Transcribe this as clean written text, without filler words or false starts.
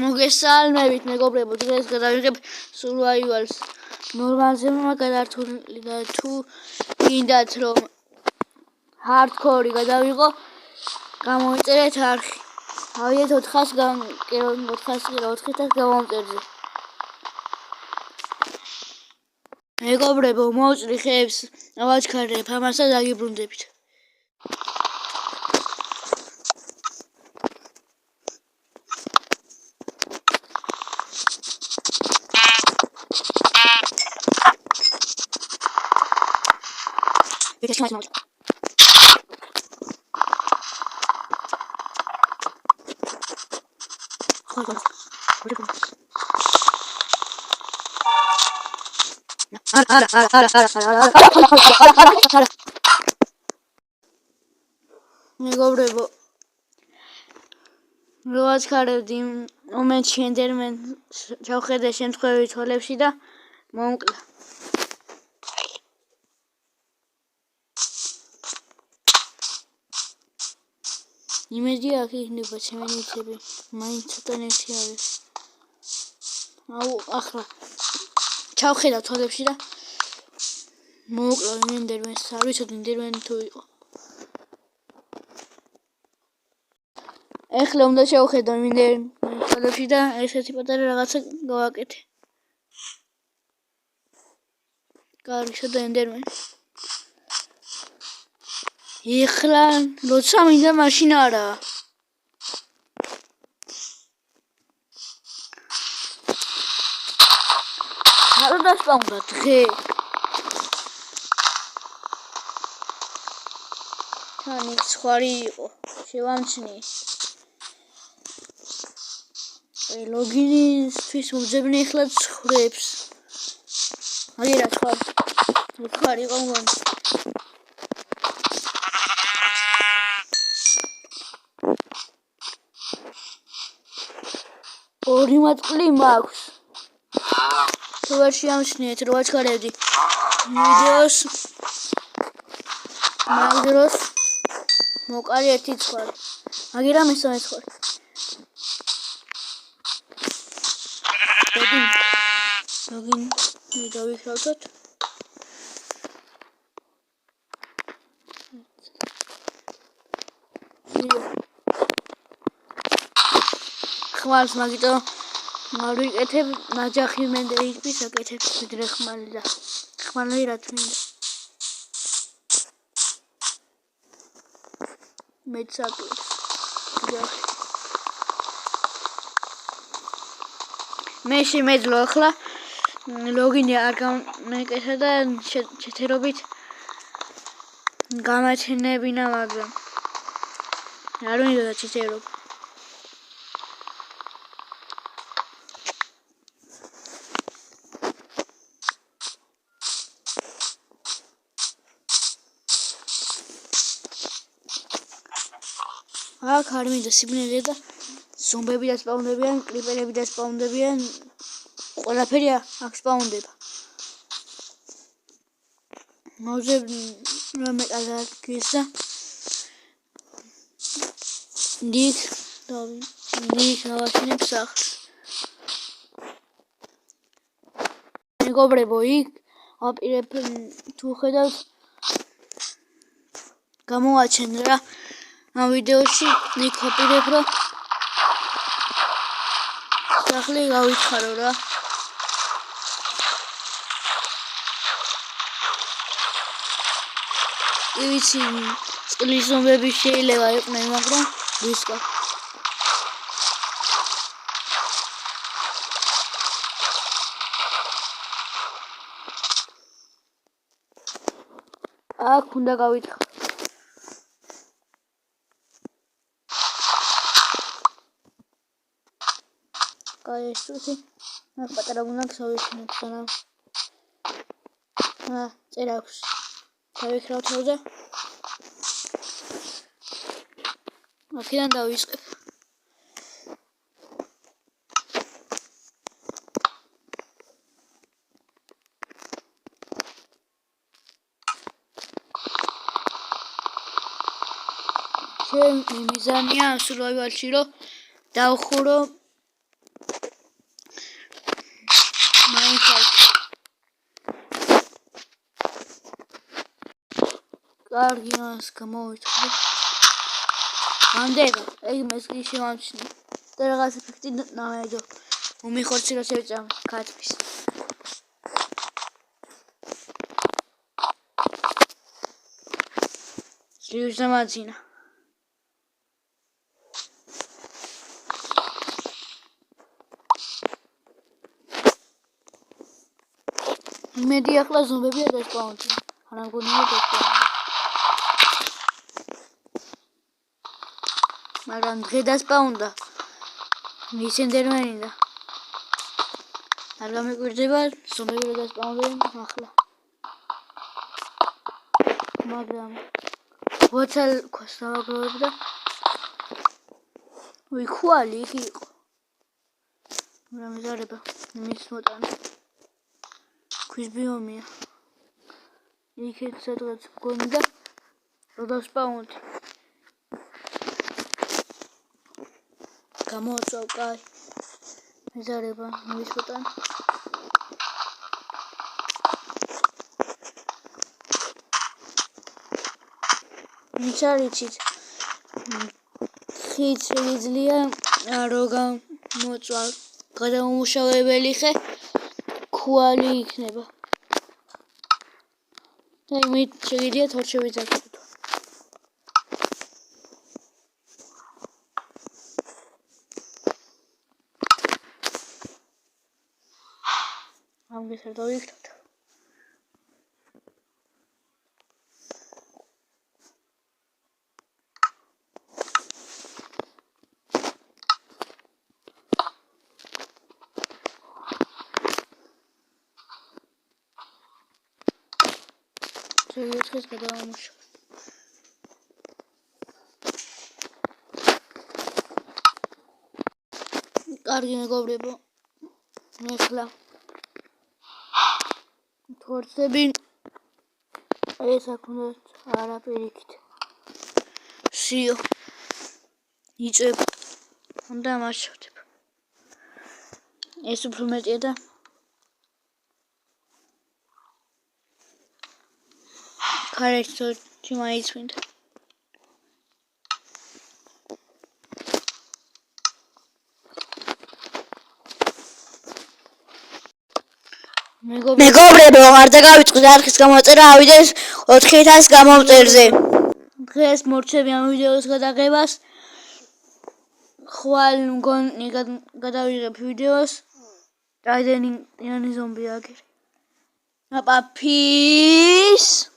მოგესალმებით მეგობრებო, დღეს გადავიღებ survival-ს ნორმალზე მაგალითად და თუ გინდათ რომ hardcore-ი გადავიღო, გამოიწერეთ არხი. ავიდეთ 400 გამომწერზე. მეგობრებო, მოვწრი ხეებს, ავაჩქარებ ამასა დაგიბრუნდებით. მეგობრებო, როაჩქარებდი მომენტში ენდერმენ ჩავხედე შემთხვევით თვალებში და მომკლა. იმედია აქ იქნება ჩემი ნივთები, მაინც ცოტა ნივთი არის. ახლა ჩავხედა თვალებში და მოვკლავ ენდერმენს, არ ვიცოდი ენდერმენი თუ იყო. ეხლა უნდა შევხედო ენდერმენს თვალებში და ესეთი პატარა რაღაცა გავაკეთე. კარგი, შევდა ენდერმენი. ეხლა როცა მინდა მაშინ არა. არ დასპაუნდა დღე. თან იქ სხვარი იყო, შევამჩნი. ლოგინისთვის მომძებნე ეხლა ცხრებს. აგერა ხარ იყო მგონი. ორი მატყლი მაქვს. თუ ვერ შეამჩნიეთ, რო აჩქარებდი ვიდეოს მაგ დროს მოკარი ერთი ცხვარი. აგერა მესამე ცხვარი. ლოგინ დავიქრავდოთ. ხმალს მაგიტო არ ვიკეთებ, ნაჯახი მენდე იქვის აკეთებ ვიდრე ხმალი და ხმალი რა თქმა მეც აკეთებ. მე შემეძლო ახლა ლოგინი არ გამეკეთა და ჩეთერობით გამაჩნევინა, მაგრამ არ მინდოდა ჩეთერობა. აქ არ მინდა სიბნელე და ზომბები დასპაუნდებიან, კრიპერები დასპაუნდებიან, ყველაფერი აქ სპაუნდება. მოვძებ რამე გადაგესა. ნიქ ავაშენებ სახლს. მეგობრებო, იქ აპირებ თუ ხედავთ გამოაჩენ რა ამ ვიდეოში იქ აპირებ რომ სახლი გავითხარო რა. იცი წყლის ზომბები შეიძლება იყვნენ, მაგრამ ვისკა. აქ უნდა გავითხარო. ესეთი პატარა გუნდს ავიშენებ სანამ წერა აქვს. დავიქრავთ და აქედან დავისყებ. ჩემი მიზანია survival-ში რომ დავხურო კარგი მას გამოვიწყდი. ამდენად, ეგ მესკი შევამჩნი. და რაღაც ეფექტი ნამედო. უმიხორცი რა შევჭამ კატვის. ჟივზამაძინა. იმედი ახლა ზომბებია დასპაუნდი. არა მგონია დასპაუნდი. მაგრამ დღე დასპაუნდა. მისენდერმენი და არ გამიკვირდება ზომბები რა დასპაუნდნენ ახლა. მაგრამ ვოცალ ქოსავაგროვებ და ვიქუალი იქ იყო. რა მეზარება მის მოტანა. ქვის ბიომია. იქეთ სადღაც მგონი და რა დასპაუნდი. გამოვაწვავ კაი. მეზარება მის მოტანა. მიცარიცით ხით შეიძლება რო გამოწვალ გადამამუშავებელი ხე ქვალი იქნება და იმით შეგიძლია თორჩები ძაგდოთ ამგეს არ დავიქნოთ Сейчас когда муж. Კარგი მეგობრებო. მეხლა. თორცები ეს აქუნდათ არაფერიქით. სიო. იწებ. უნდა მაშავდებ. ეს უფრო მეტია და Correct, to my wind. მეგობრებო, არ დაგავიწყდეთ არხის გამოწერა, ავიდეს 4000 გამომწერზე. დღეს მორჩები ამ ვიდეოს გადაღებას. ხვალ მგონი გადავიღებ ვიდეოს. რაიდენი ზომბი აგერ. აპა, peace.